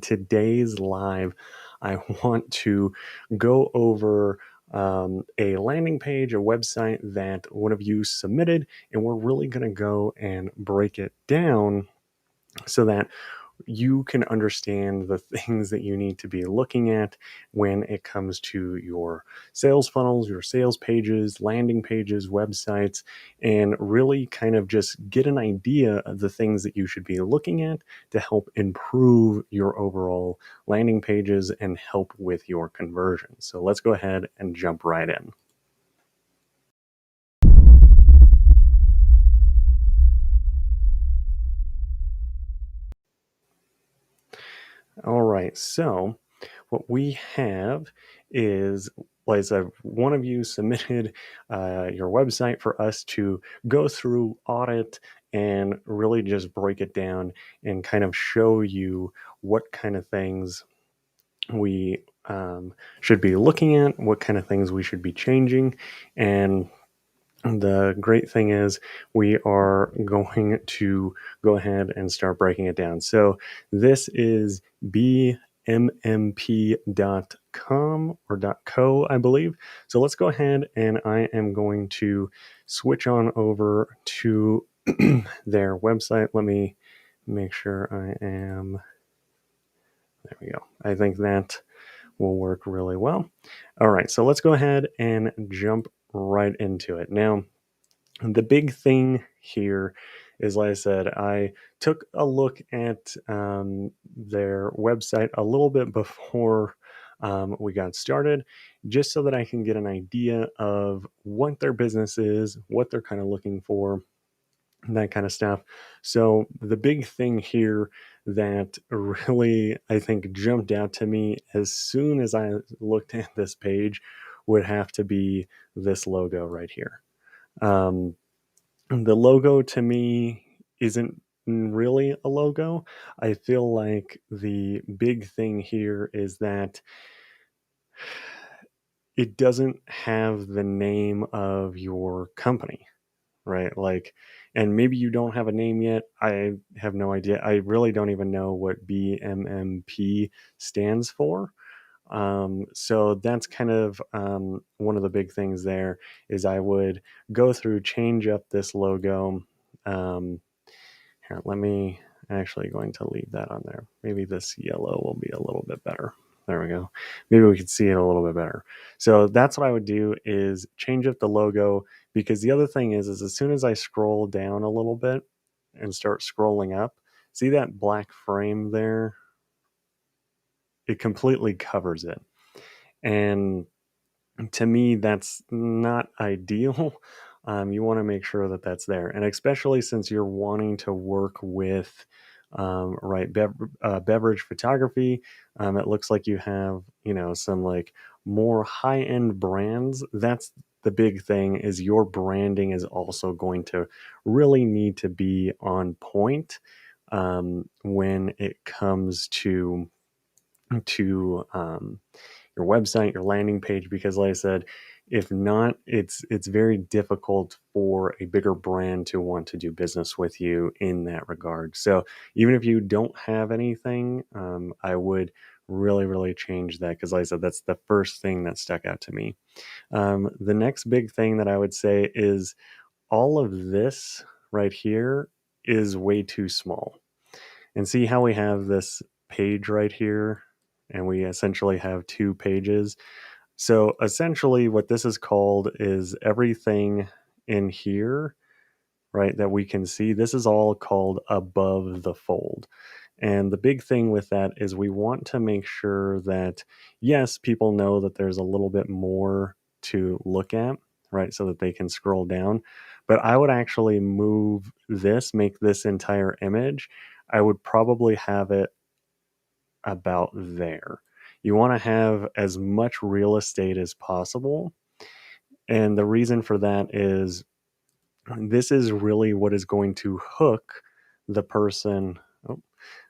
Today's live, I want to go over a landing page, a website that one of you submitted, and we're really going to go and break it down so that you can understand the things that you need to be looking at when it comes to your sales funnels, your sales pages, landing pages, websites, and really kind of just get an idea of the things that you should be looking at to help improve your overall landing pages and help with your conversion. So let's go ahead and jump right in. All right, so what we have is, like I said, one of you submitted your website for us to go through, audit, and really just break it down and kind of show you what kind of things we should be looking at, what kind of things we should be changing. And the great thing is, we are going to go ahead and start breaking it down. So, this is bmmp.com or .co, I believe. So, let's go ahead and I am going to switch on over to their website. Let me make sure I am. There we go. I think that will work really well. All right, so let's go ahead and jump right into it. Now, the big thing here is, like I said, I took a look at their website a little bit before we got started, just so that I can get an idea of what their business is, what they're kind of looking for, that kind of stuff. So, the big thing here that really I think jumped out to me as soon as I looked at this page would have to be this logo right here. Um, the logo to me isn't really a logo. I feel like the big thing here is that it doesn't have the name of your company, right? Like, and maybe you don't have a name yet. I have no idea. I really don't even know what BMMP stands for. So that's kind of one of the big things there is I would go through, change up this logo. Um, Here, let me actually going to leave that on there. Maybe this yellow will be a little bit better. There we go. Maybe we can see it a little bit better. So that's what I would do, is change up the logo, because the other thing is as soon as I scroll down a little bit and start scrolling up, see that black frame there? It completely covers it. And to me, that's not ideal. You want to make sure that that's there, and especially since you're wanting to work with beverage photography. It looks like you have, some like more high end brands. That's the big thing, is your branding is also going to really need to be on point when it comes to your website, your landing page, because like I said, if not, it's very difficult for a bigger brand to want to do business with you in that regard. So even if you don't have anything, I would really change that, because like I said, that's the first thing that stuck out to me. The next big thing that I would say is all of this right here is way too small. And see how we have this page right here, and we essentially have two pages. So essentially, what this is called is everything in here, right, that we can see. This is all called above the fold. And the big thing with that is we want to make sure that, yes, people know that there's a little bit more to look at, right, so that they can scroll down. But I would actually move this, make this entire image. I would probably have it about there. You want to have as much real estate as possible. And the reason for that is this is really what is going to hook the person. Oh,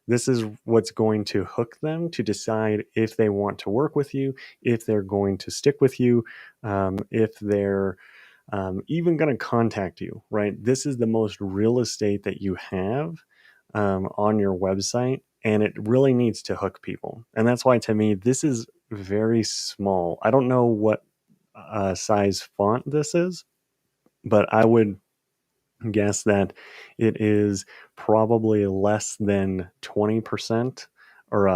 this is what's going to hook them to decide if they want to work with you, if they're going to stick with you, if they're even going to contact you, right? This is the most real estate that you have on your website. and it really needs to hook people. And that's why, to me, this is very small. I don't know what size font this is, but I would guess that it is probably less than 20% or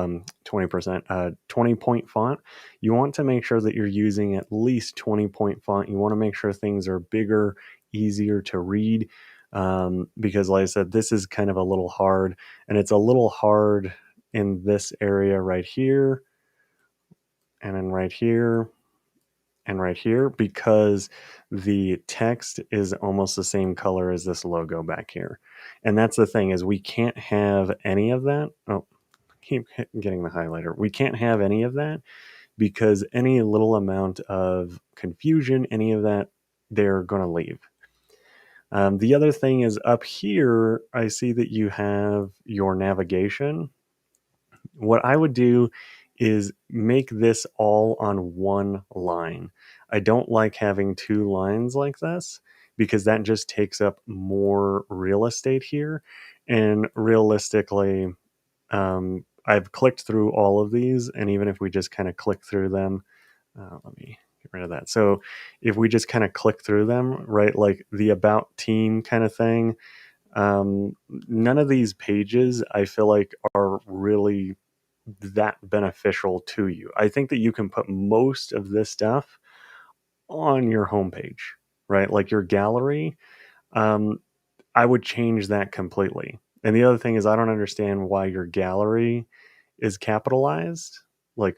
20%, 20-point font. You want to make sure that you're using at least 20-point font. You want to make sure things are bigger, easier to read, because, like I said, this is kind of a little hard, and it's a little hard in this area right here, and then right here, and right here, because the text is almost the same color as this logo back here. And that's the thing, is we can't have any of that. Oh, keep getting the highlighter. We can't have any of that, because any little amount of confusion, any of that, they're going to leave. The other thing is, up here, I see that you have your navigation. What I would do is make this all on one line. I don't like having two lines like this, because that just takes up more real estate here. And realistically, I've clicked through all of these, and even if we just kind of click through them, let me get rid of that. So if we just kind of click through them, right, like the about team kind of thing, none of these pages I feel like are really that beneficial to you. I think that you can put most of this stuff on your homepage, right? Like your gallery. Um, I would change that completely. And the other thing is, I don't understand why your gallery is capitalized. Like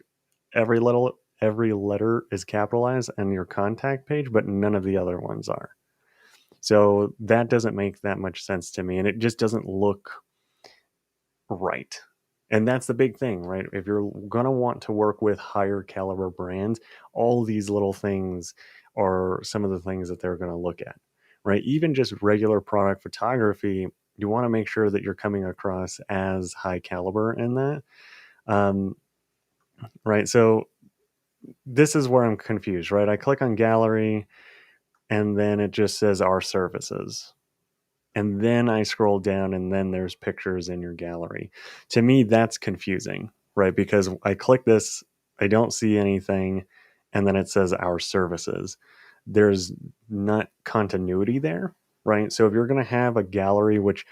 every letter is capitalized on your contact page, but none of the other ones are. So that doesn't make that much sense to me, and it just doesn't look right. And that's the big thing, right? If you're going to want to work with higher caliber brands, all these little things are some of the things that they're going to look at, right? Even just regular product photography, you want to make sure that you're coming across as high caliber in that. Um, right. So this is where I'm confused, right? I click on gallery, and then it just says our services. And then I scroll down, and then there's pictures in your gallery. To me, that's confusing, right? Because I click this, I don't see anything, and then it says our services. There's not continuity there, right? So if you're going to have a gallery, which,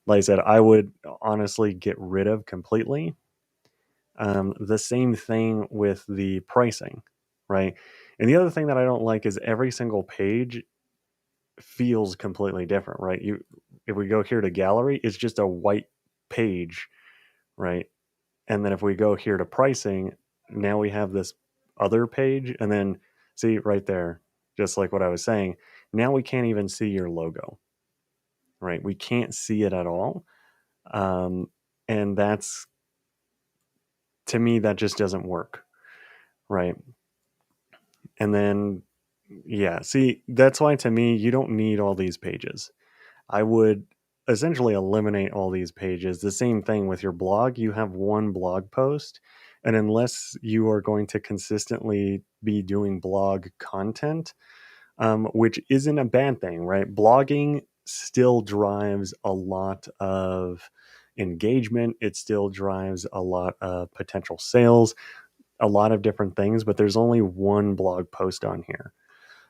like I said, I would honestly get rid of completely. The same thing with the pricing, right? And the other thing that I don't like is every single page feels completely different, right? If we go here to gallery, it's just a white page, right? And then if we go here to pricing, now we have this other page, and then see right there, just like what I was saying, now we can't even see your logo, right? We can't see it at all. And that's, to me, that just doesn't work, right? And then, yeah, see, that's why, to me, you don't need all these pages. I would essentially eliminate all these pages. The same thing with your blog. You have one blog post, and unless you are going to consistently be doing blog content, which isn't a bad thing, right? Blogging still drives a lot of engagement. It still drives a lot of potential sales, a lot of different things, but there's only one blog post on here.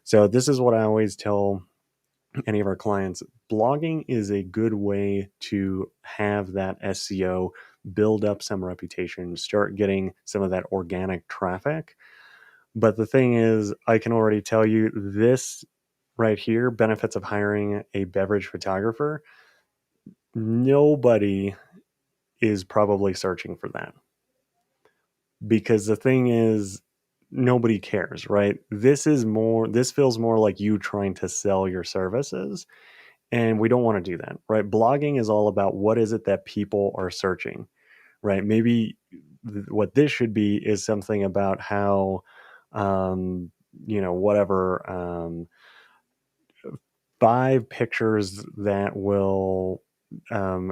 So this is what I always tell any of our clients. Blogging is a good way to have that SEO, build up some reputation, start getting some of that organic traffic. But the thing is, I can already tell you this right here, benefits of hiring a beverage photographer. Nobody is probably searching for that, because the thing is, nobody cares, right? This feels more like you trying to sell your services. And we don't want to do that, right? Blogging is all about what is it that people are searching, right? Maybe what this should be is something about how, whatever, 5 pictures that will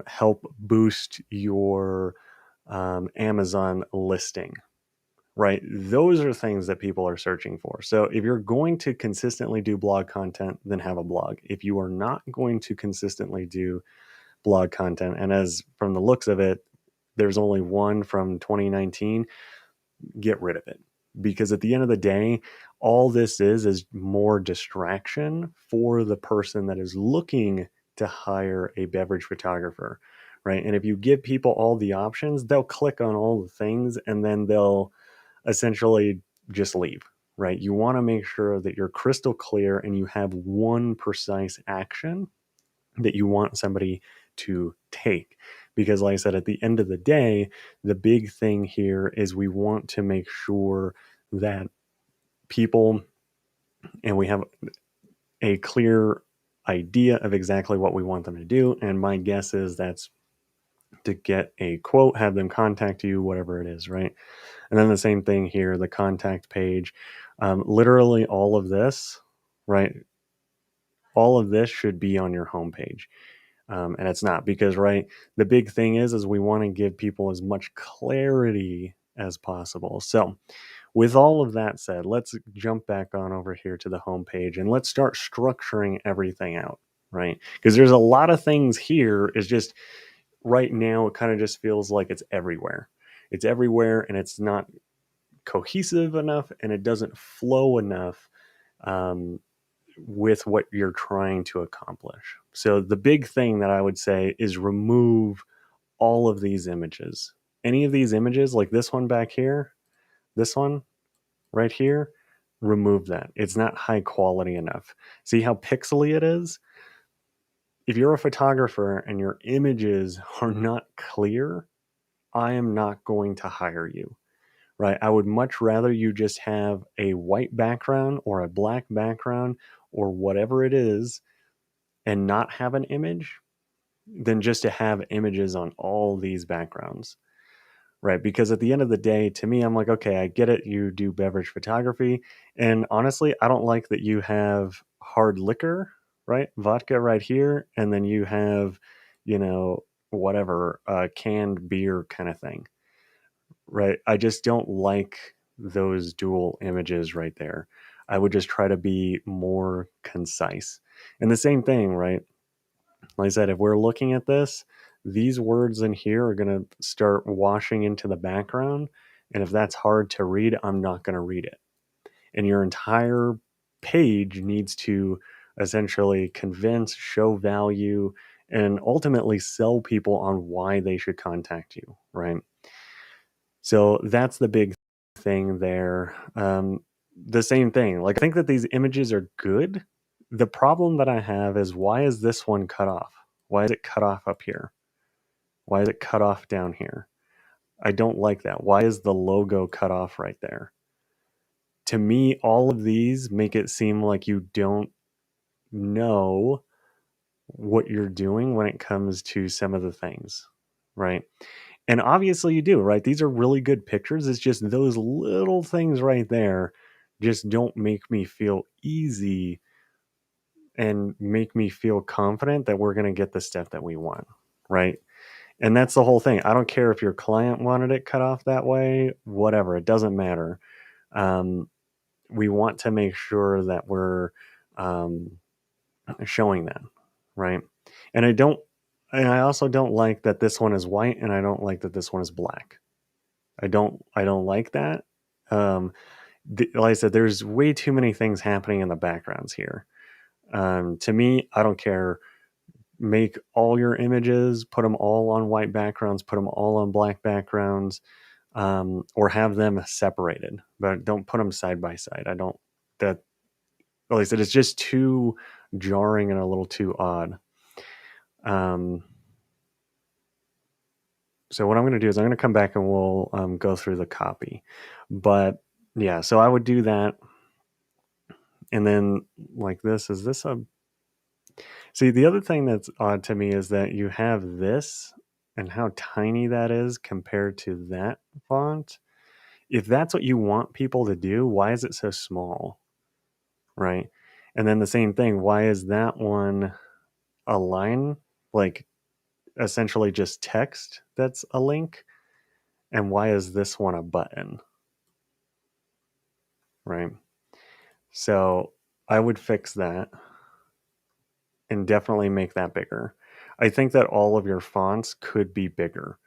help boost your Amazon listing, right? Those are things that people are searching for. So if you're going to consistently do blog content, then have a blog. If you are not going to consistently do blog content, and as from the looks of it, there's only one from 2019, get rid of it. Because at the end of the day, all this is more distraction for the person that is looking to hire a beverage photographer, right? And if you give people all the options, they'll click on all the things and then they'll essentially just leave, right? You want to make sure that you're crystal clear and you have one precise action that you want somebody to take. Because, like I said, at the end of the day, the big thing here is we want to make sure that people, and we have a clear idea of exactly what we want them to do. And my guess is that's to get a quote, have them contact you, whatever it is, right? And then the same thing here, the contact page. Literally all of this, right? All of this should be on your homepage. And it's not, because right, the big thing is we want to give people as much clarity as possible. So with all of that said, let's jump back on over here to the homepage and let's start structuring everything out, right? Because there's a lot of things here. Is just right now it kind of just feels like it's everywhere. It's everywhere and it's not cohesive enough and it doesn't flow enough um, with what you're trying to accomplish. So the big thing that I would say is remove all of these images. Any of these images, like this one back here, this one right here, remove that. It's not high quality enough. See how pixely it is? If you're a photographer and your images are not clear, I am not going to hire you, right? I would much rather you just have a white background or a black background or whatever it is and not have an image than just to have images on all these backgrounds, right? Because at the end of the day, to me, I'm like, okay, I get it. You do beverage photography. And honestly, I don't like that you have hard liquor, right? Vodka right here. And then you have, you know, whatever, canned beer kind of thing, right? I just don't like those dual images right there. I would just try to be more concise. And the same thing, right? Like I said, if we're looking at this, these words in here are going to start washing into the background. And if that's hard to read, I'm not going to read it. And your entire page needs to essentially convince, show value, and ultimately sell people on why they should contact you, right? So that's the big thing there. The same thing. Like, I think that these images are good. The problem that I have is, why is this one cut off? Why is it cut off up here? Why is it cut off down here? I don't like that. Why is the logo cut off right there? To me, all of these make it seem like you don't know what you're doing when it comes to some of the things, right? And obviously you do, right? These are really good pictures. It's just those little things right there just don't make me feel easy and make me feel confident that we're going to get the stuff that we want, right? And that's the whole thing. I don't care if your client wanted it cut off that way, whatever, it doesn't matter. Um, we want to make sure that we're um, showing that, right? And I also don't like that this one is white and I don't like that this one is black. I don't like that. Um, like I said, there's way too many things happening in the backgrounds here. To me, I don't care. Make all your images, put them all on white backgrounds, put them all on black backgrounds, or have them separated, but don't put them side by side. I don't, that, like I said, it's just too jarring and a little too odd. Um, so what I'm going to do is I'm going to come back and we'll go through the copy. But yeah, so I would do that. And then like this, is this a, see, the other thing that's odd to me is that you have this and how tiny that is compared to that font. If that's what you want people to do, why is it so small? Right. And then the same thing, why is that one a line, like essentially just text that's a link? And why is this one a button? Right. So I would fix that and definitely make that bigger. I think that all of your fonts could be bigger.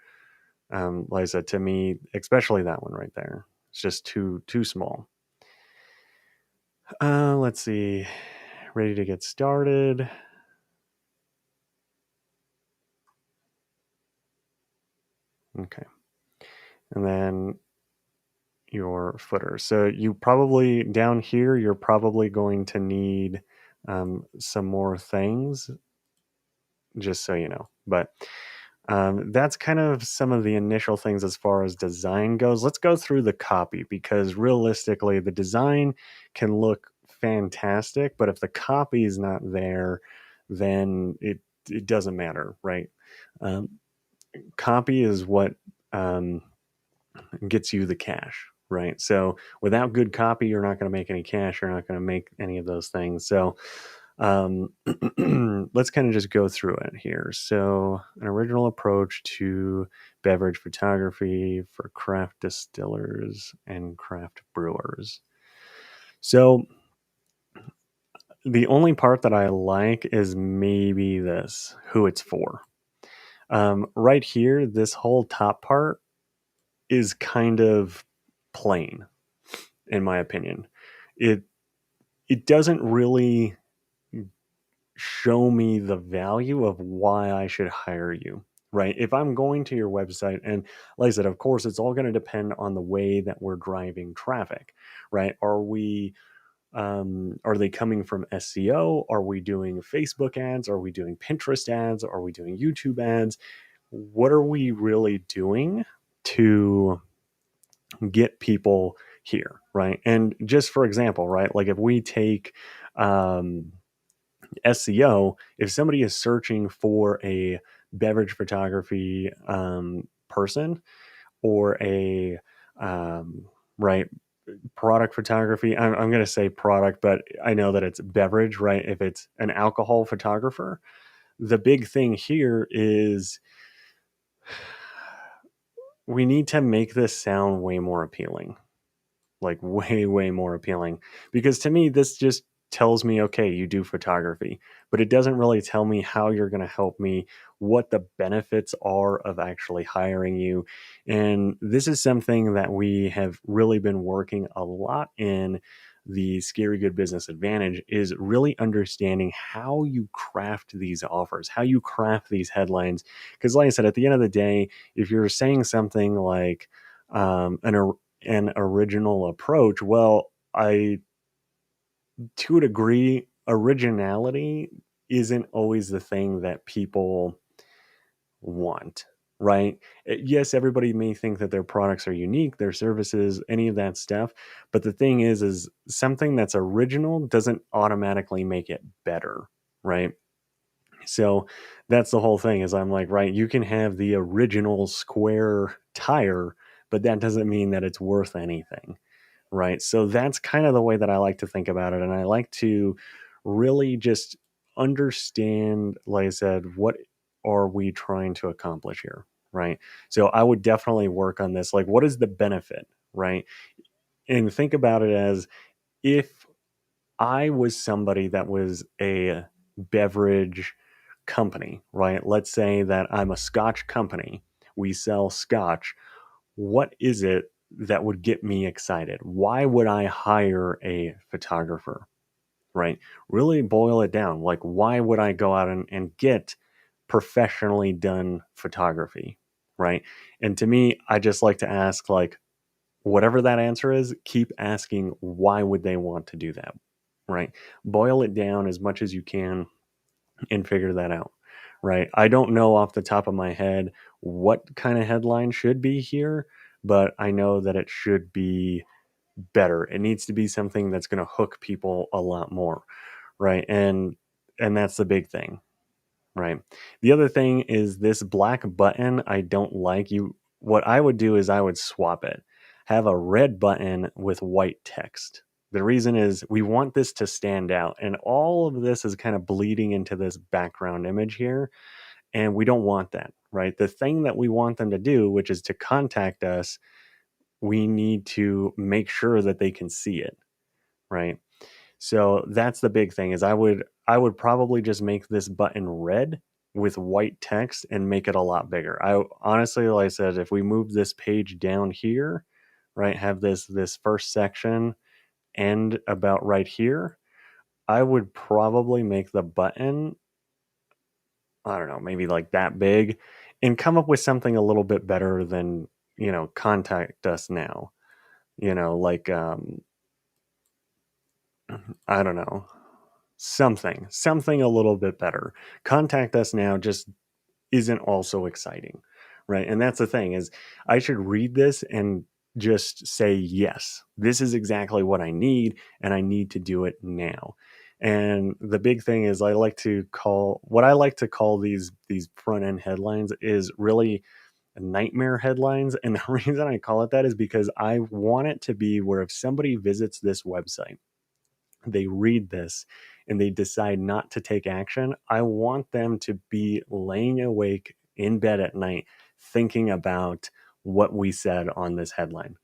Like I said, to me, especially that one right there, it's just too small. Let's see. Ready to get started. Okay. And then your footer. So you probably down here, you're probably going to need some more things, just so you know. But that's kind of some of the initial things as far as design goes. Let's go through the copy, because realistically, the design can look fantastic, but if the copy is not there, then it doesn't matter, right? Um, Copy is what um, gets you the cash, right? So without good copy, you're not going to make any cash. You're not going to make any of those things. So um, let's kind of just go through it here. So, an original approach to beverage photography for craft distillers and craft brewers. So, the only part that I like is maybe this, who it's for. Right here, this whole top part is kind of plain, in my opinion. It it doesn't really show me the value of why I should hire you, right? If I'm going to your website, and like I said, of course, it's all going to depend on the way that we're driving traffic, right? Are they coming from SEO? Are we doing Facebook ads? Are we doing Pinterest ads? Are we doing YouTube ads? What are we really doing to get people here, right? And just for example, right, like if we take SEO, if somebody is searching for a beverage photography person, or a right, product photography, I'm going to say product, but I know that it's beverage, right? If it's an alcohol photographer, the big thing here is we need to make this sound way more appealing, like way more appealing, because to me this just tells me, okay, you do photography, but it doesn't really tell me how you're going to help me, what the benefits are of actually hiring you. And this is something that we have really been working a lot in the Scary Good Business Advantage, is really understanding how you craft these offers, how you craft these headlines. Because like I said, at the end of the day, if you're saying something like an original approach, well, I to a degree, originality isn't always the thing that people want, right? Yes, everybody may think that their products are unique, their services, any of that stuff, but the thing is something that's original doesn't automatically make it better, right? So that's the whole thing, is I'm like, right, you can have the original square tire, but that doesn't mean that it's worth anything, right? So that's kind of the way that I like to think about it. And I like to really just understand, like I said, what are we trying to accomplish here, right? So I would definitely work on this. Like, what is the benefit, right? And think about it as, if I was somebody that was a beverage company, right? Let's say that I'm a Scotch company, we sell Scotch. What is it that would get me excited? Why would I hire a photographer, right? Really boil it down. Like, why would I go out and get professionally done photography, right? And to me, I just like to ask, like, whatever that answer is, keep asking, why would they want to do that, right? Boil it down as much as you can and figure that out, right? I don't know off the top of my head what kind of headline should be here, but I know that it should be better. It needs to be something that's going to hook people a lot more, right? And that's the big thing, right? The other thing is this black button. I don't like you. What I would do is I would swap it. Have a red button with white text. The reason is we want this to stand out, and all of this is kind of bleeding into this background image here, and we don't want that, right? The thing that we want them to do, which is to contact us, we need to make sure that they can see it, right? So that's the big thing, is I would probably just make this button red, with white text and make it a lot bigger. I honestly, like I said, if we move this page down here, right, have this first section end about right here, I would probably make the button, I don't know, maybe like that big, and come up with something a little bit better than, contact us now. Like I don't know, something a little bit better. Contact us now just isn't also exciting, right? And that's the thing, is I should read this and just say, yes, this is exactly what I need, and I need to do it now. And the big thing is, I like to call these front end headlines is really nightmare headlines. And the reason I call it that is because I want it to be where if somebody visits this website, they read this and they decide not to take action, I want them to be laying awake in bed at night thinking about what we said on this headline,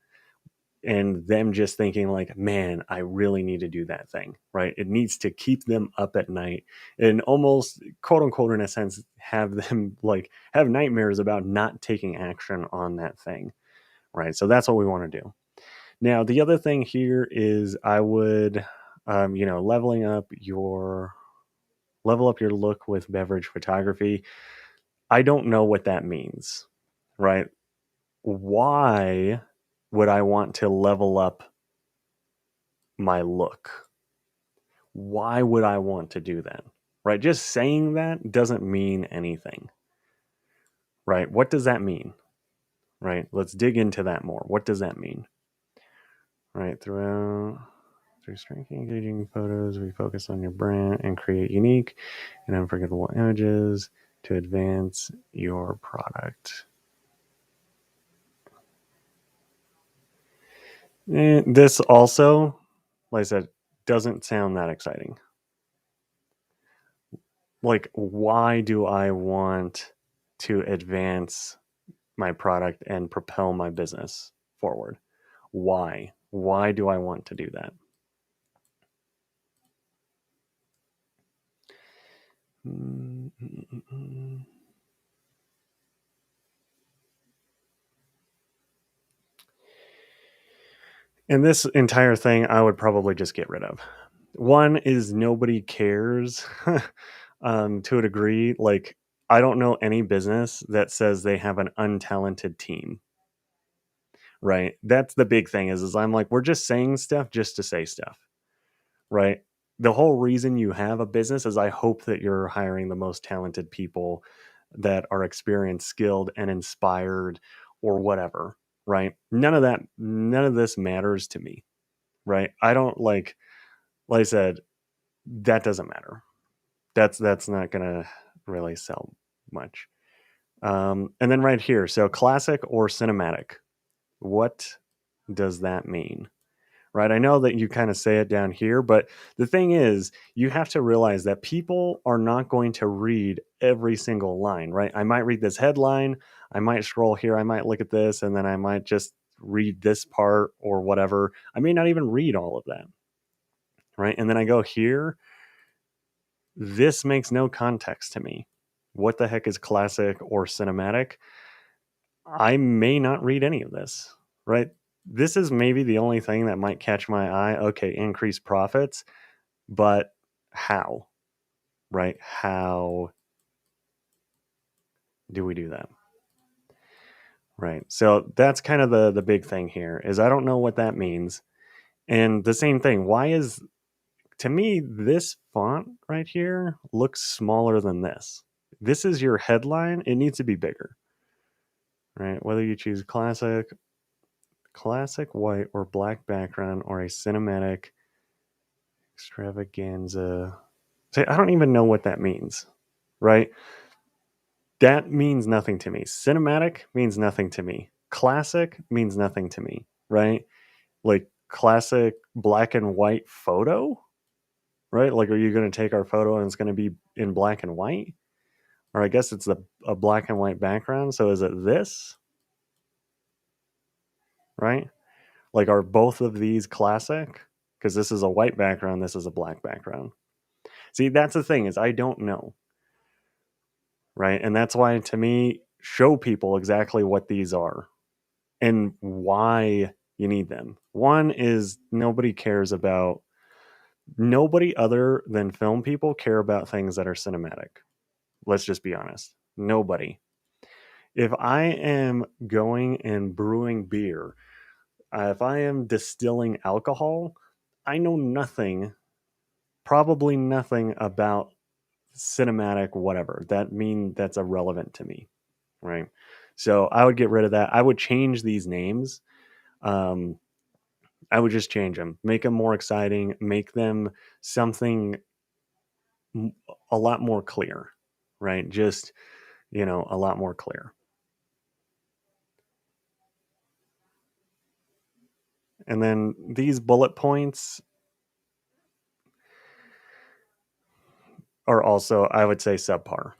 and them just thinking like, man, I really need to do that thing, right? It needs to keep them up at night and almost, quote unquote, in a sense, have them like have nightmares about not taking action on that thing, right? So that's what we want to do. Now, the other thing here is I would, level up your look with beverage photography. I don't know what that means, right? Why would I want to level up my look? Why would I want to do that? Right? Just saying that doesn't mean anything, right? What does that mean? Right? Let's dig into that more. What does that mean? Right? Through striking, engaging photos, we focus on your brand and create unique and unforgettable images to advance your product. And this also, like I said, doesn't sound that exciting. Like, why do I want to advance my product and propel my business forward? Why? Why do I want to do that? And this entire thing, I would probably just get rid of. One is nobody cares to a degree. Like, I don't know any business that says they have an untalented team, right? That's the big thing is I'm like, we're just saying stuff just to say stuff, right? The whole reason you have a business is I hope that you're hiring the most talented people that are experienced, skilled, and inspired or whatever, right? None of this matters to me, right? I don't like I said, that doesn't matter. That's not gonna really sell much. And then right here, so classic or cinematic. What does that mean? Right? I know that you kind of say it down here, but the thing is, you have to realize that people are not going to read every single line, right? I might read this headline, I might scroll here, I might look at this, and then I might just read this part or whatever. I may not even read all of that, right? And then I go here. This makes no context to me. What the heck is classic or cinematic? I may not read any of this, right? This is maybe the only thing that might catch my eye. Okay, increase profits, but how, right? How do we do that? Right. So that's kind of the big thing here is I don't know what that means. And the same thing, why is to me this font right here looks smaller than this? This is your headline, it needs to be bigger. Right? Whether you choose classic white or black background or a cinematic extravaganza. See, I don't even know what that means, right? That means nothing to me. Cinematic means nothing to me. Classic means nothing to me, right? Like classic black and white photo, right? Like, are you going to take our photo and it's going to be in black and white? Or I guess it's a black and white background. So is it this, right? Like, are both of these classic? Because this is a white background, this is a black background. See, that's the thing is I don't know. right? And that's why, to me, show people exactly what these are and why you need them. One is nobody other than film people care about things that are cinematic. Let's just be honest. Nobody. If I am going and brewing beer, if I am distilling alcohol, I know nothing, probably nothing about cinematic whatever. That's irrelevant to me, right? So I would get rid of that. I would change these names. Um, I would just change them, make them more exciting, make them something a lot more clear, right? Just, a lot more clear. And then these bullet points are also, I would say, subpar.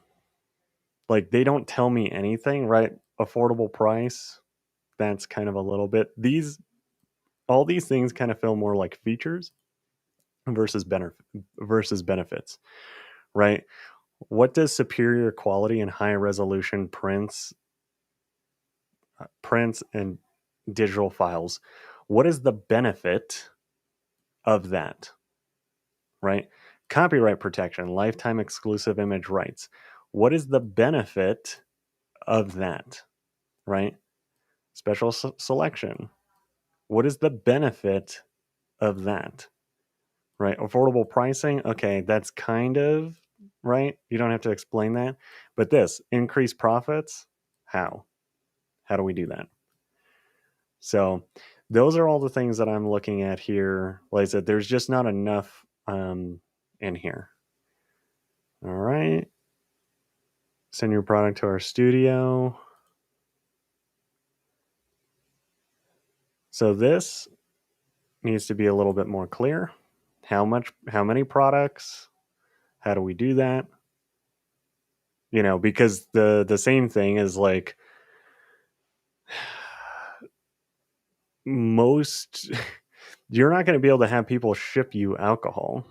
Like, they don't tell me anything, right? Affordable price, that's kind of a little bit. All these things kind of feel more like features versus benefits, right? What does superior quality and high resolution prints and digital files, what is the benefit of that, right? Copyright protection, lifetime exclusive image rights. What is the benefit of that, right? Special selection. What is the benefit of that, right? Affordable pricing. Okay, that's kind of right. You don't have to explain that. But this increased profits, how? How do we do that? So those are all the things that I'm looking at here. Like I said, there's just not enough in here. All right. Send your product to our studio. So this needs to be a little bit more clear. How many products? How do we do that? Because the same thing is like most you're not going to be able to have people ship you alcohol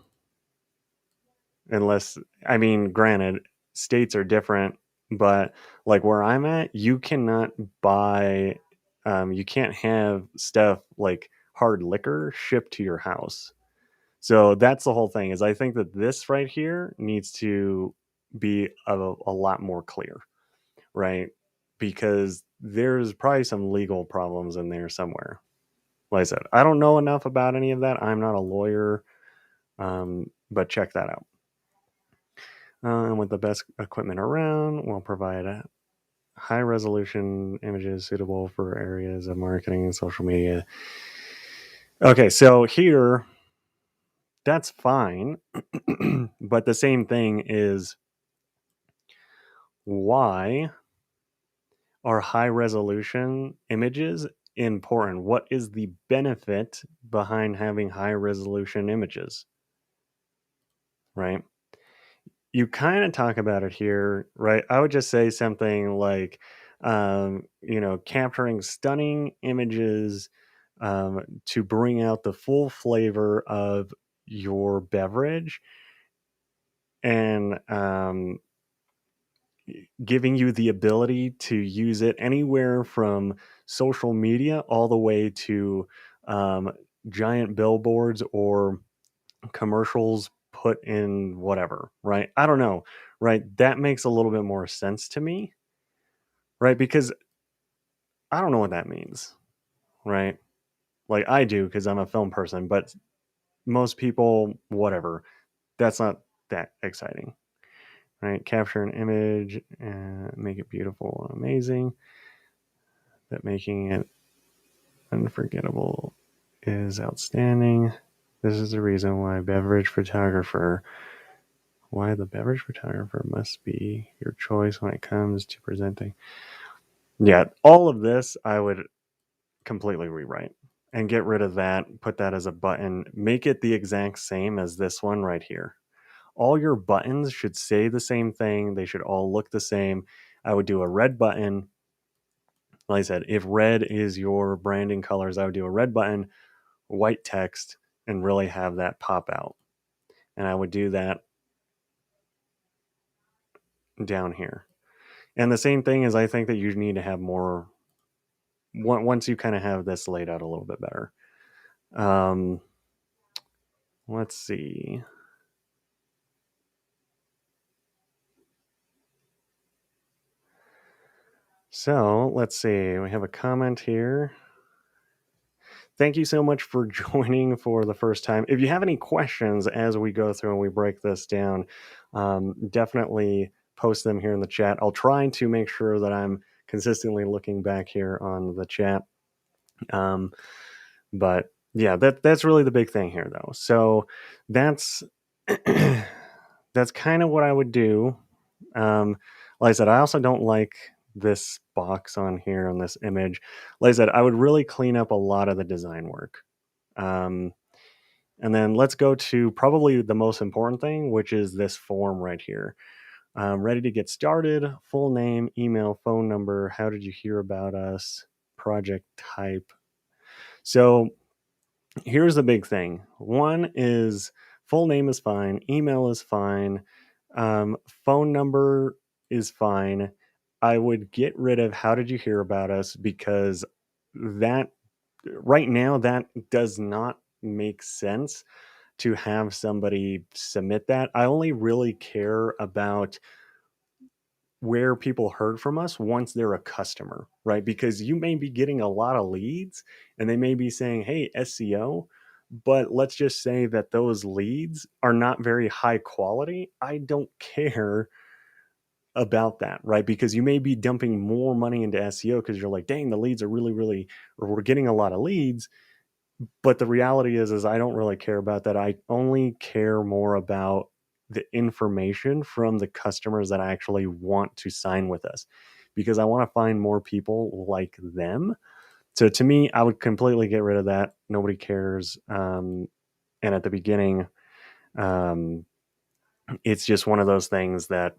unless, I mean, granted, states are different, but like where I'm at, you cannot buy, you can't have stuff like hard liquor shipped to your house. So that's the whole thing. Is I think that this right here needs to be a lot more clear, right? Because there's probably some legal problems in there somewhere. Like I said, I don't know enough about any of that. I'm not a lawyer, but check that out. And with the best equipment around, we'll provide high resolution images suitable for areas of marketing and social media. Okay, so here, that's fine. But the same thing is, why are high resolution images important? What is the benefit behind having high resolution images? Right? You kind of talk about it here, right? I would just say something like, capturing stunning images to bring out the full flavor of your beverage and giving you the ability to use it anywhere from social media all the way to um, giant billboards or commercials put in whatever, right? I don't know, right? That makes a little bit more sense to me, right? Because I don't know what that means, right? Like I do because I'm a film person, but most people, whatever, that's not that exciting, right? Capture an image and make it beautiful and amazing, but making it unforgettable is outstanding. This is the reason why the beverage photographer must be your choice when it comes to presenting. Yeah, all of this I would completely rewrite and get rid of that, put that as a button, make it the exact same as this one right here. All your buttons should say the same thing, they should all look the same. I would do a red button. Like I said, if red is your branding colors, I would do a red button, white text, and really have that pop out. And I would do that down here. And the same thing is, I think that you need to have more once you kind of have this laid out a little bit better. Um, let's see. So let's see. We have a comment here. Thank you so much for joining for the first time. If you have any questions as we go through and we break this down, definitely post them here in the chat. I'll try to make sure that I'm consistently looking back here on the chat. But yeah, that's really the big thing here, though. So that's that's kind of what I would do. Like I said, I also don't like this box on here on this image. Like I said, I would really clean up a lot of the design work. Um, and then let's go to probably the most important thing, which is this form right here. Ready to get started, full name, email, phone number, how did you hear about us, project type. So here's the big thing. One is full name is fine, email is fine, phone number is fine. I would get rid of how did you hear about us, because that right now that does not make sense to have somebody submit that. I only really care about where people heard from us once they're a customer, right? Because you may be getting a lot of leads and they may be saying, hey, SEO, but let's just say that those leads are not very high quality. I don't care about that, right? Because you may be dumping more money into SEO because you're like, dang, the leads are really, or we're getting a lot of leads. But the reality is I don't really care about that. I only care more about the information from the customers that actually want to sign with us, because I want to find more people like them. So to me, I would completely get rid of that. Nobody cares. And at the beginning, um, it's just one of those things that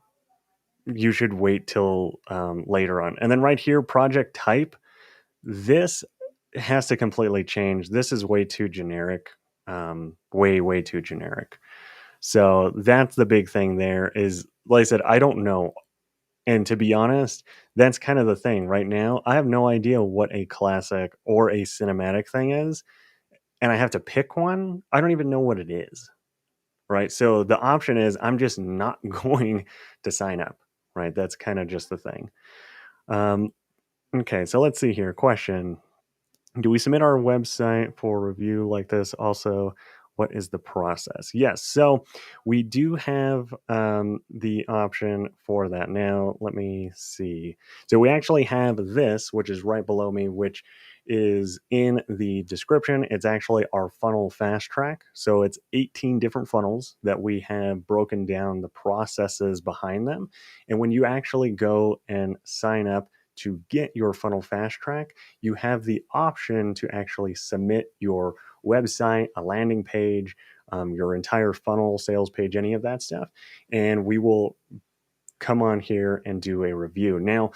you should wait till later on. And then right here, project type. This has to completely change. This is way too generic. Way too generic. So that's the big thing there is, like I said, I don't know. And to be honest, that's kind of the thing right now. I have no idea what a classic or a cinematic thing is. And I have to pick one. I don't even know what it is. Right. So the option is I'm just not going to sign up. Right. That's kind of just the thing. Um, okay. So let's see here. Question: do we submit our website for review like this? Also, what is the process? Yes, so we do have the option for that. Now, let me see. So we actually have this, which is right below me, which is in the description. It's actually our funnel fast track. So it's 18 different funnels that we have broken down the processes behind them. And when you actually go and sign up to get your funnel fast track, you have the option to actually submit your website, a landing page, your entire funnel, sales page, any of that stuff. And we will come on here and do a review. Now,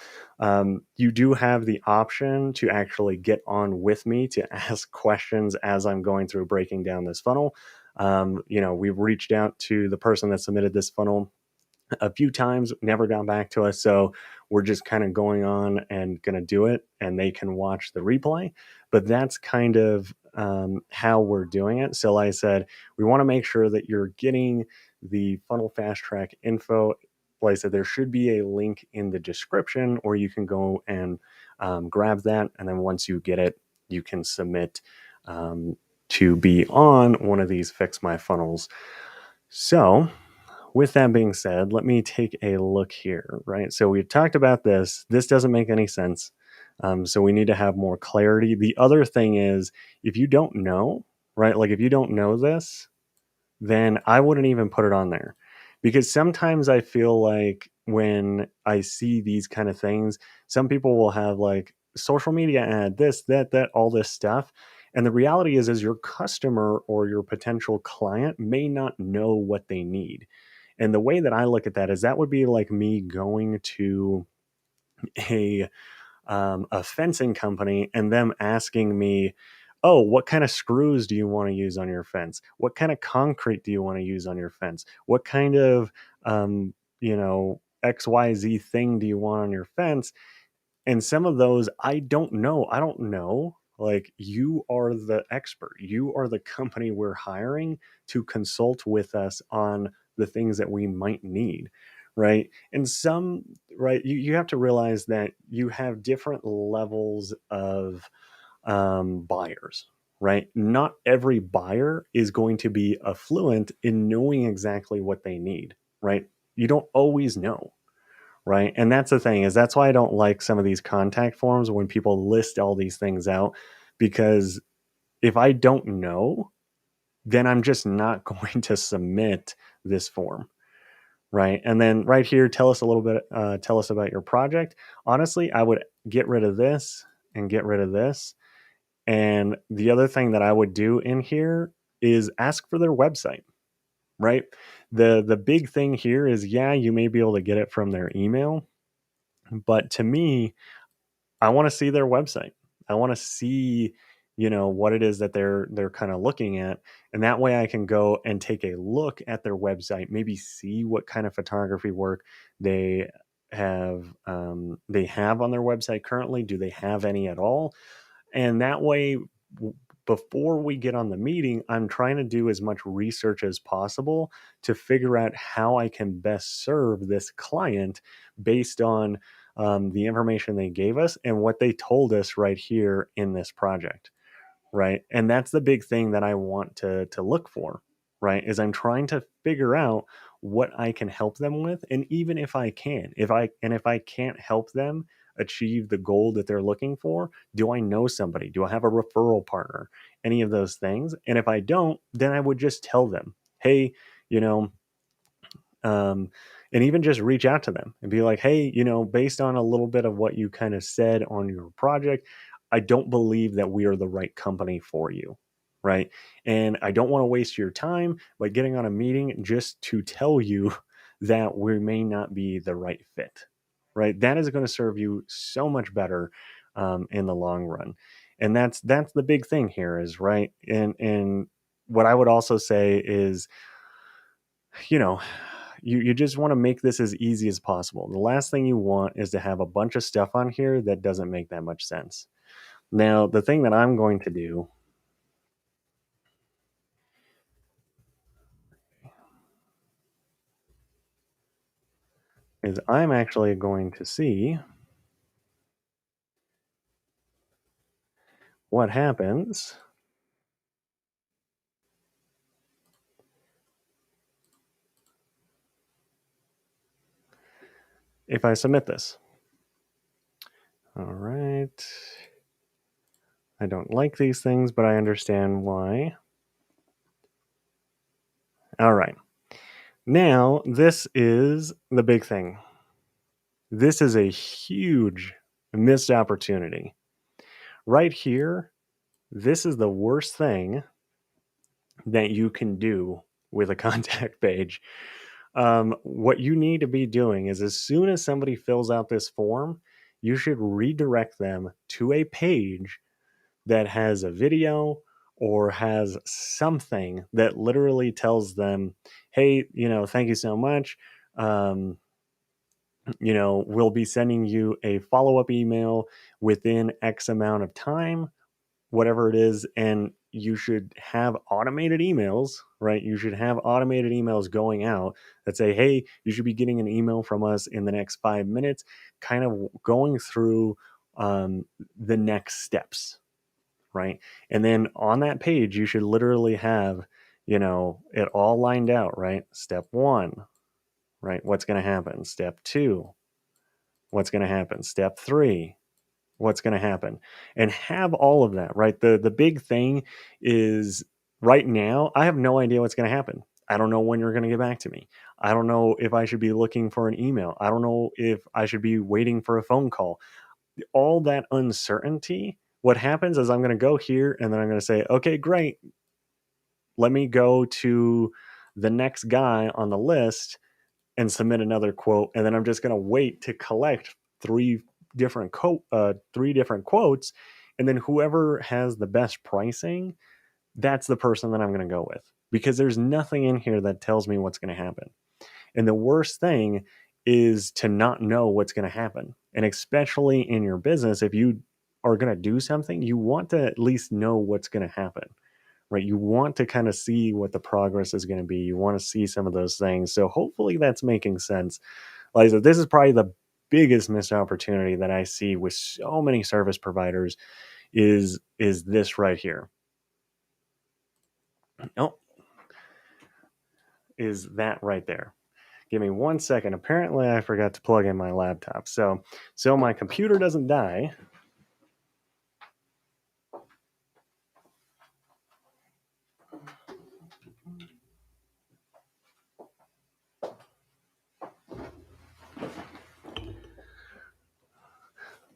you do have the option to actually get on with me to ask questions as I'm going through breaking down this funnel. We've reached out to the person that submitted this funnel a few times, never got back to us. So we're just kind of going on and going to do it, and they can watch the replay. But that's kind of how we're doing it. So, like I said, we want to make sure that you're getting the funnel fast track info. Like I said, there should be a link in the description, or you can go and grab that. And then once you get it, you can submit to be on one of these Fix My Funnels. So, with that being said, let me take a look here, right? So we've talked about this. This doesn't make any sense. So we need to have more clarity. The other thing is, if you don't know, right? Like if you don't know this, then I wouldn't even put it on there, because sometimes I feel like when I see these kind of things, some people will have like social media ad, this, that, all this stuff. And the reality is your customer or your potential client may not know what they need. And the way that I look at that is that would be like me going to a a fencing company and them asking me, "Oh, what kind of screws do you want to use on your fence? What kind of concrete do you want to use on your fence? What kind of um, you know XYZ thing do you want on your fence? And some of those I don't know. I don't know. Like, you are the expert. You are the company we're hiring to consult with us on the things that we might need. Right. And some, right, you have to realize that you have different levels of buyers, right? Not every buyer is going to be affluent in knowing exactly what they need, right? You don't always know, right? And that's the thing, is that's why I don't like some of these contact forms when people list all these things out, because if I don't know, then I'm just not going to submit this form, right? And then right here, tell us a little bit, tell us about your project. Honestly, I would get rid of this and get rid of this. And the other thing that I would do in here is ask for their website, right? The big thing here is, yeah, you may be able to get it from their email, but to me, I want to see their website. I want to see, what it is that they're kind of looking at, and that way I can go and take a look at their website, maybe see what kind of photography work they have on their website currently. Do they have any at all? And that way, before we get on the meeting, I'm trying to do as much research as possible to figure out how I can best serve this client based on the information they gave us and what they told us right here in this project, right? And that's the big thing that I want to look for, right? Is I'm trying to figure out what I can help them with, and even if I can, if I can't help them achieve the goal that they're looking for, do I know somebody? Do I have a referral partner? Any of those things? And if I don't, then I would just tell them, hey, you know, um, and even just reach out to them and be like, hey, based on a little bit of what you kind of said on your project, I don't believe that we are the right company for you. Right. And I don't want to waste your time by getting on a meeting just to tell you that we may not be the right fit. Right. That is going to serve you so much better in the long run. And that's the big thing here is, right. And what I would also say is, you know, you just want to make this as easy as possible. The last thing you want is to have a bunch of stuff on here that doesn't make that much sense. Now, the thing that I'm going to do is I'm actually going to see what happens if I submit this. All right. I don't like these things, but I understand why. All right. Now, this is the big thing. This is a huge missed opportunity. Right here, this is the worst thing that you can do with a contact page. What you need to be doing is, as soon as somebody fills out this form, you should redirect them to a page that has a video or has something that literally tells them, hey, thank you so much. Um, we'll be sending you a follow up email within X amount of time, whatever it is. And you should have automated emails, right? You should have automated emails going out that say, hey, you should be getting an email from us in the next 5 minutes, kind of going through the next steps, right? And then on that page, you should literally have, it all lined out, right? Step one, right? What's going to happen? Step two, what's going to happen? Step three, what's going to happen, and have all of that, right? The big thing is, right now I have no idea what's going to happen. I don't know when you're going to get back to me. I don't know if I should be looking for an email. I don't know if I should be waiting for a phone call. All that uncertainty, what happens is I'm going to go here and then I'm going to say, okay, great, let me go to the next guy on the list and submit another quote, and then I'm just going to wait to collect three different quotes, and then whoever has the best pricing, that's the person that I'm going to go with, because there's nothing in here that tells me what's going to happen. And the worst thing is to not know what's going to happen. And especially in your business, if you are going to do something, you want to at least know what's going to happen, right? You want to kind of see what the progress is going to be. You want to see some of those things. So hopefully that's making sense. Like I said, this is probably the biggest missed opportunity that I see with so many service providers is this right here. Oh, is that right there. Give me 1 second. Apparently I forgot to plug in my laptop. So my computer doesn't die.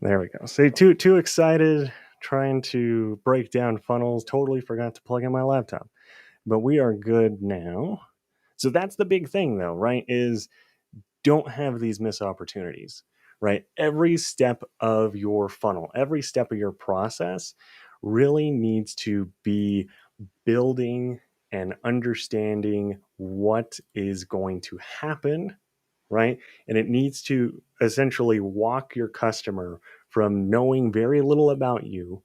There we go. See, too excited trying to break down funnels. Totally forgot to plug in my laptop. But we are good now. So that's the big thing though, right? Is don't have these missed opportunities, right? Every step of your funnel, every step of your process really needs to be building and understanding what is going to happen, right? And it needs to essentially walk your customer from knowing very little about you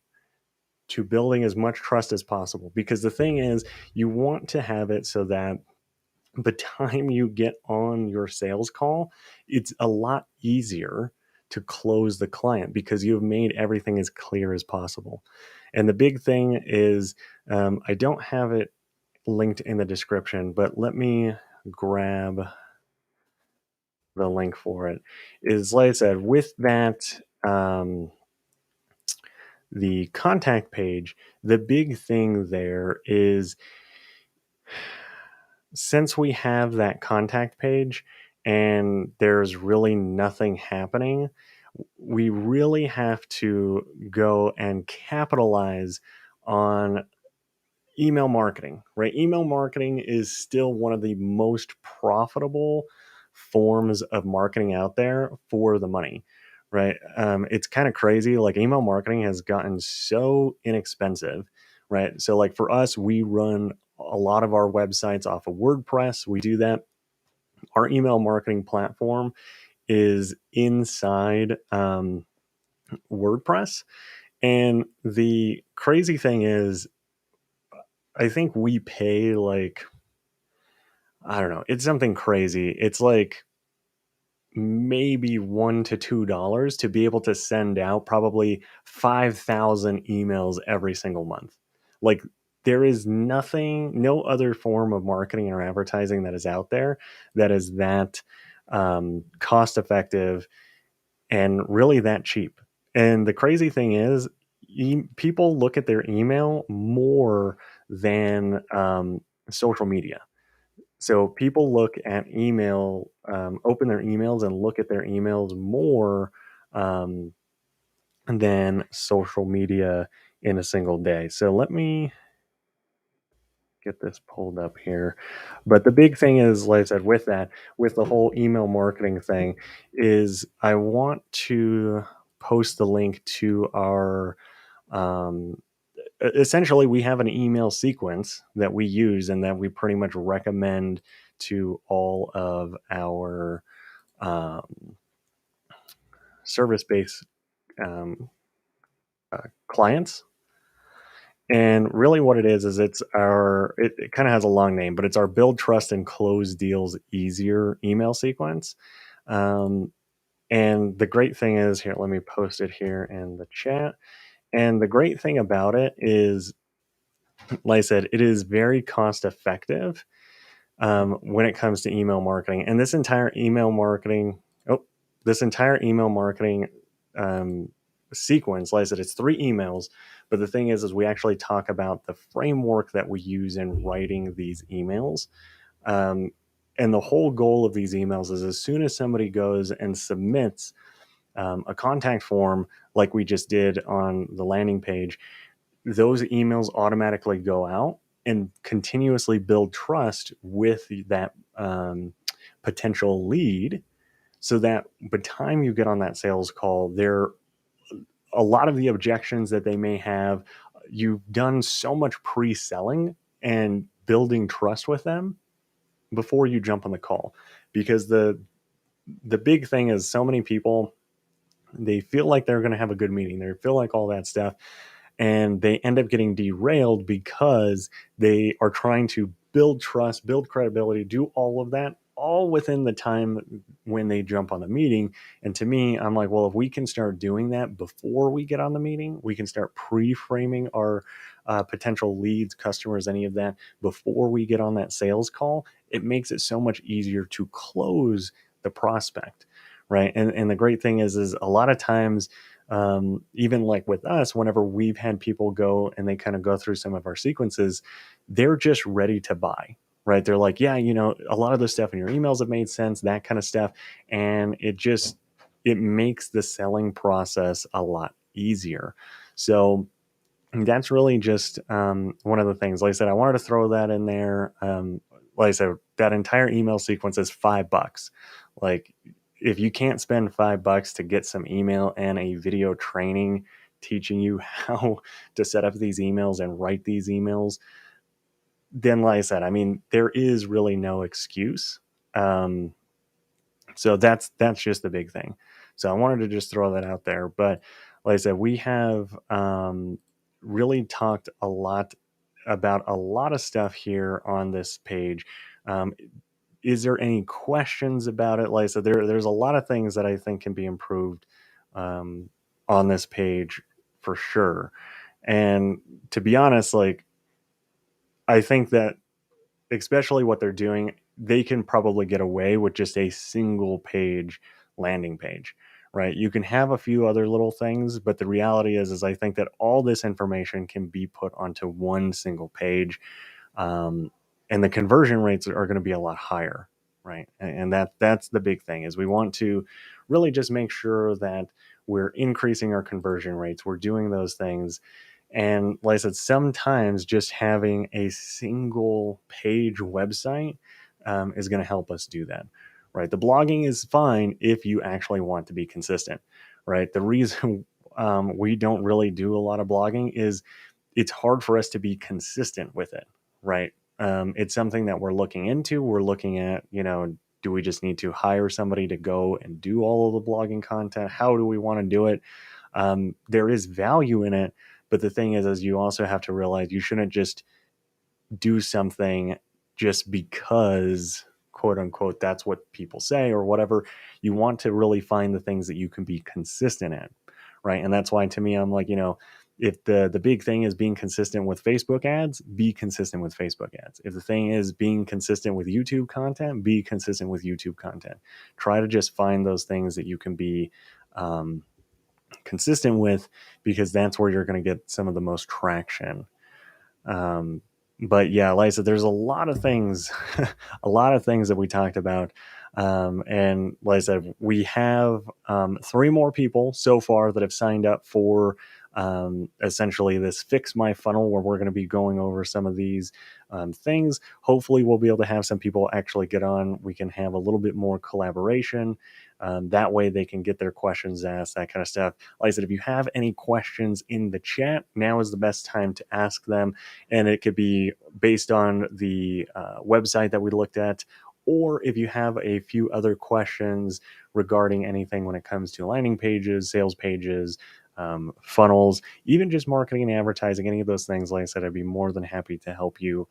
to building as much trust as possible. Because the thing is, you want to have it so that the time you get on your sales call, it's a lot easier to close the client because you've made everything as clear as possible. And the big thing is, I don't have it linked in the description, but let me grab the link for it. Is like I said, with that, the contact page, the big thing there is since we have that contact page and there's really nothing happening, we really have to go and capitalize on email marketing, right? Email marketing is still one of the most profitable forms of marketing out there for the money, right? It's kind of crazy. Like email marketing has gotten so inexpensive, right? So, like for us, we run a lot of our websites off of WordPress. We do that. Our email marketing platform is inside WordPress. And the crazy thing is, I think we pay like, I don't know, it's something crazy. It's like maybe $1 to $2 to be able to send out probably 5,000 emails every single month. Like there is nothing, no other form of marketing or advertising that is out there that is that cost effective and really that cheap. And the crazy thing is, people look at their email more than social media. So people look at email, open their emails and look at their emails more um, than social media in a single day. So let me get this pulled up here. But the big thing is, like I said, with that, with the whole email marketing thing, is I want to post the link to our um, essentially we have an email sequence that we use and that we pretty much recommend to all of our um, service-based um, clients. And really what it is it's our it kind of has a long name, but it's our build trust and close deals easier email sequence. um, and the great thing is, here, let me post it here in the chat. And the great thing about it is, like I said, it is very cost effective when it comes to email marketing. And this entire email marketing, oh, this entire email marketing um, sequence, like I said, it's 3 emails. But the thing is we actually talk about the framework that we use in writing these emails. Um, and the whole goal of these emails is as soon as somebody goes and submits a contact form, like we just did on the landing page, those emails automatically go out and continuously build trust with that potential lead, so that by the time you get on that sales call, there a lot of the objections that they may have, you've done so much pre-selling and building trust with them before you jump on the call. Because the big thing is so many people, they feel like they're going to have a good meeting. They feel like all that stuff, and they end up getting derailed because they are trying to build trust, build credibility, do all of that all within the time when they jump on the meeting. And to me, I'm like, well, if we can start doing that before we get on the meeting, we can start pre-framing our potential leads, customers, any of that before we get on that sales call. It makes it so much easier to close the prospect, right? And the great thing is a lot of times, even like with us, whenever we've had people go and they kind of go through some of our sequences, they're just ready to buy, right? They're like, yeah, a lot of the stuff in your emails have made sense, that kind of stuff. And it makes the selling process a lot easier. So that's really just one of the things. Like I said, I wanted to throw that in there. Like I said, that entire email sequence is $5. Like, if you can't spend $5 to get some email and a video training teaching you how to set up these emails and write these emails, then like I said, I mean, there is really no excuse. Um, so that's just the big thing. So I wanted to just throw that out there. But like I said, we have really talked a lot about a lot of stuff here on this page. Um, is there any questions about it? Like I said, there's a lot of things that I think can be improved um, on this page for sure. And to be honest, like, I think that especially what they're doing, they can probably get away with just a single page landing page, right? You can have a few other little things, but the reality is I think that all this information can be put onto one single page, um, and the conversion rates are going to be a lot higher, right? And that's the big thing, is we want to really just make sure that we're increasing our conversion rates. We're doing those things, and like I said, sometimes just having a single page website is going to help us do that, right? The blogging is fine if you actually want to be consistent, right? The reason we don't really do a lot of blogging is it's hard for us to be consistent with it, right? It's something that we're looking into. We're looking at, do we just need to hire somebody to go and do all of the blogging content? How do we want to do it? There is value in it, but the thing is you also have to realize you shouldn't just do something just because, quote unquote, that's what people say or whatever. You want to really find the things that you can be consistent in, right? And that's why, to me, I'm like, if the big thing is being consistent with Facebook ads, be consistent with Facebook ads. If the thing is being consistent with YouTube content, be consistent with YouTube content. Try to just find those things that you can be consistent with, because that's where you're going to get some of the most traction. Um, but yeah, like I said, there's a lot of things, a lot of things that we talked about. And like I said, we have three more people so far that have signed up for essentially this Fix My Funnel, where we're going to be going over some of these things. Hopefully, we'll be able to have some people actually get on. We can have a little bit more collaboration. That way, they can get their questions asked, that kind of stuff. Like I said, if you have any questions in the chat, now is the best time to ask them. And it could be based on the website that we looked at, or if you have a few other questions regarding anything when it comes to landing pages, sales pages, funnels, even just marketing and advertising, any of those things, like I said, I'd be more than happy to help you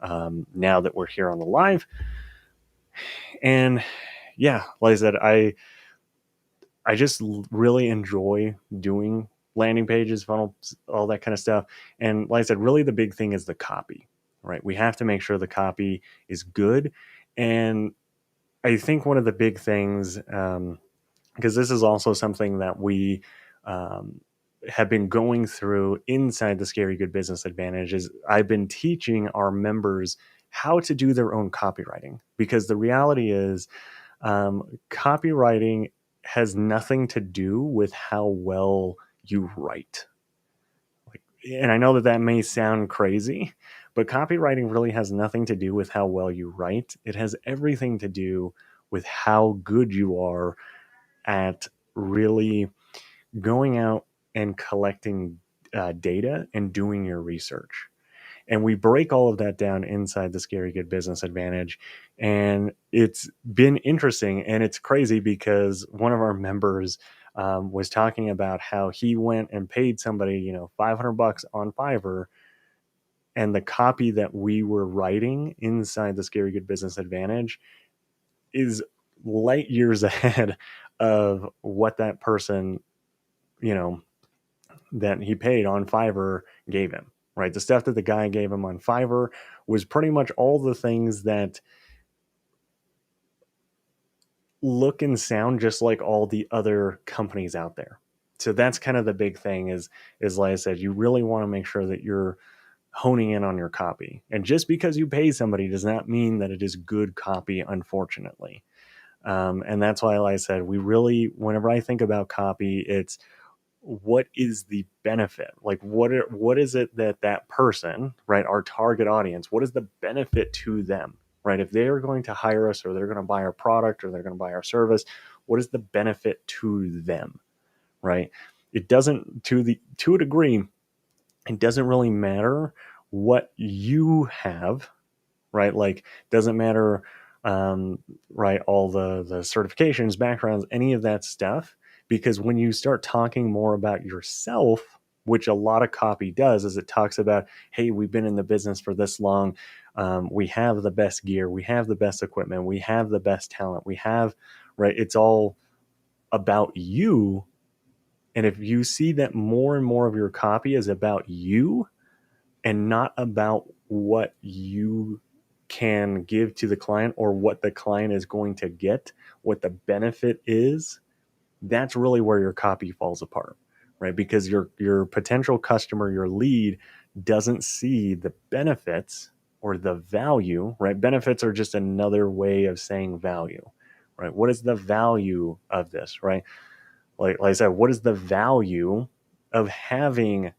now that we're here on the live. And yeah, like I said, I just really enjoy doing landing pages, funnels, all that kind of stuff. And like I said, really the big thing is the copy, right? We have to make sure the copy is good. And I think one of the big things, because this is also something that we um, have been going through inside the Scary Good Business Advantage, is I've been teaching our members how to do their own copywriting, because the reality is copywriting has nothing to do with how well you write. Like, and I know that that may sound crazy, but copywriting really has nothing to do with how well you write. It has everything to do with how good you are at really going out and collecting data and doing your research. And we break all of that down inside the Scary Good Business Advantage. And it's been interesting and it's crazy because one of our members was talking about how he went and paid somebody, $500 on Fiverr, and the copy that we were writing inside the Scary Good Business Advantage is light years ahead of what that person, you know, that he paid on Fiverr gave him, right? The stuff that the guy gave him on Fiverr was pretty much all the things that look and sound just like all the other companies out there. So that's kind of the big thing is like I said, you really want to make sure that you're honing in on your copy. And just because you pay somebody does not mean that it is good copy, unfortunately. And that's why, like I said, we really, whenever I think about copy, it's what is the benefit? Like, what is it that person, right, our target audience, what is the benefit to them, right? If they are going to hire us or they're going to buy our product or they're going to buy our service, what is the benefit to them, right? It doesn't, to a degree, it doesn't really matter what you have, right? Like, doesn't matter, right? All the certifications, backgrounds, any of that stuff, because when you start talking more about yourself, which a lot of copy does, is it talks about, hey, we've been in the business for this long. We have the best gear, we have the best equipment, we have the best talent, we have, right? It's all about you. And if you see that more and more of your copy is about you and not about what you can give to the client or what the client is going to get, what the benefit is, that's really where your copy falls apart, right? Because your potential customer, your lead, doesn't see the benefits or the value, right? Benefits are just another way of saying value, right? What is the value of this, right? Like I said, what is the value of having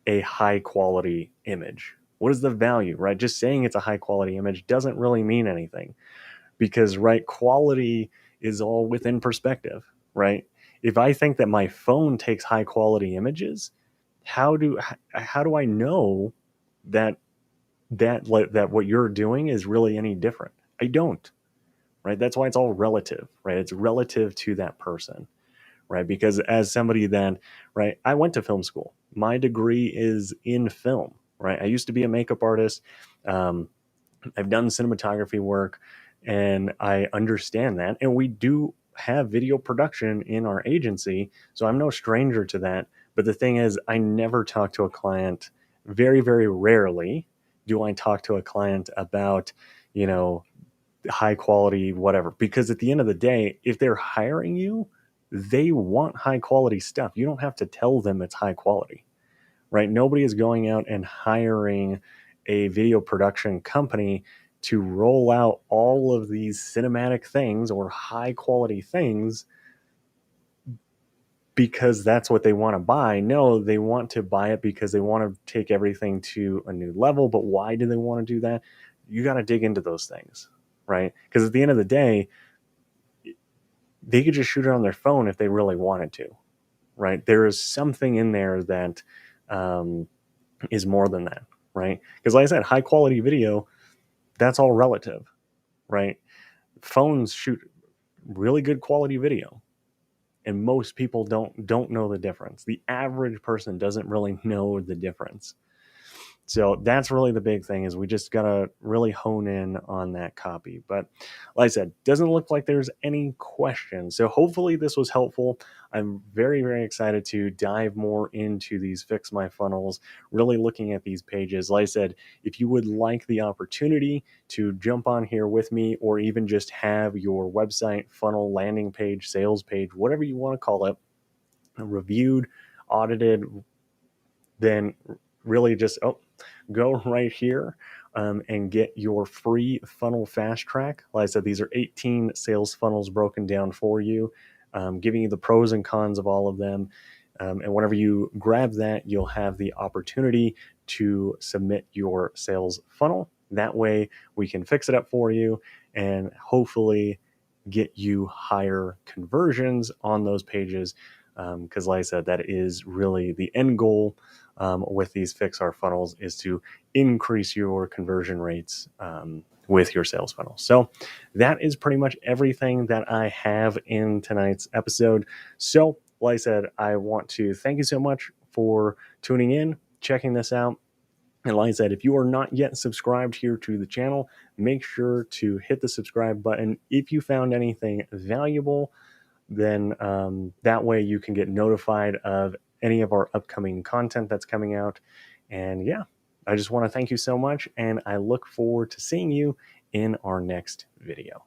a high quality image? What is the value, right? Just saying it's a high quality image doesn't really mean anything because, right, quality is all within perspective, right? If I think that my phone takes high quality images, how do I know that that what you're doing is really any different? I don't, right? That's why it's all relative, right? It's relative to that person, right? Because as somebody that, right, I went to film school. My degree is in film, right? I used to be a makeup artist. Um, I've done cinematography work and I understand that. And we do have video production in our agency. So I'm no stranger to that. But the thing is, I never talk to a client, very, very rarely do I talk to a client about, you know, high quality, whatever. Because at the end of the day, if they're hiring you, they want high quality stuff. You don't have to tell them it's high quality, right? Nobody is going out and hiring a video production company to roll out all of these cinematic things or high quality things because that's what they want to buy. No, they want to buy it because they want to take everything to a new level. But why do they want to do that? You got to dig into those things, right? Because at the end of the day, they could just shoot it on their phone if they really wanted to, right? There is something in there that is more than that, right? Because like I said, high quality video, that's all relative, right? Phones shoot really good quality video, and most people don't know the difference. The average person doesn't really know the difference. So that's really the big thing is we just got to really hone in on that copy. But like I said, doesn't look like there's any questions. So hopefully this was helpful. I'm very, very excited to dive more into these Fix My Funnels, really looking at these pages. Like I said, if you would like the opportunity to jump on here with me or even just have your website, funnel, landing page, sales page, whatever you want to call it, reviewed, audited, then really just go right here and get your free funnel fast track. Like I said, these are 18 sales funnels broken down for you, giving you the pros and cons of all of them. And whenever you grab that, you'll have the opportunity to submit your sales funnel. That way we can fix it up for you and hopefully get you higher conversions on those pages. Because like I said, that is really the end goal with these Fixar funnels is to increase your conversion rates with your sales funnel. So that is pretty much everything that I have in tonight's episode. So, like I said, I want to thank you so much for tuning in, checking this out. And like I said, if you are not yet subscribed here to the channel, make sure to hit the subscribe button. If you found anything valuable, then that way you can get notified of any of our upcoming content that's coming out. And yeah, I just want to thank you so much, and I look forward to seeing you in our next video.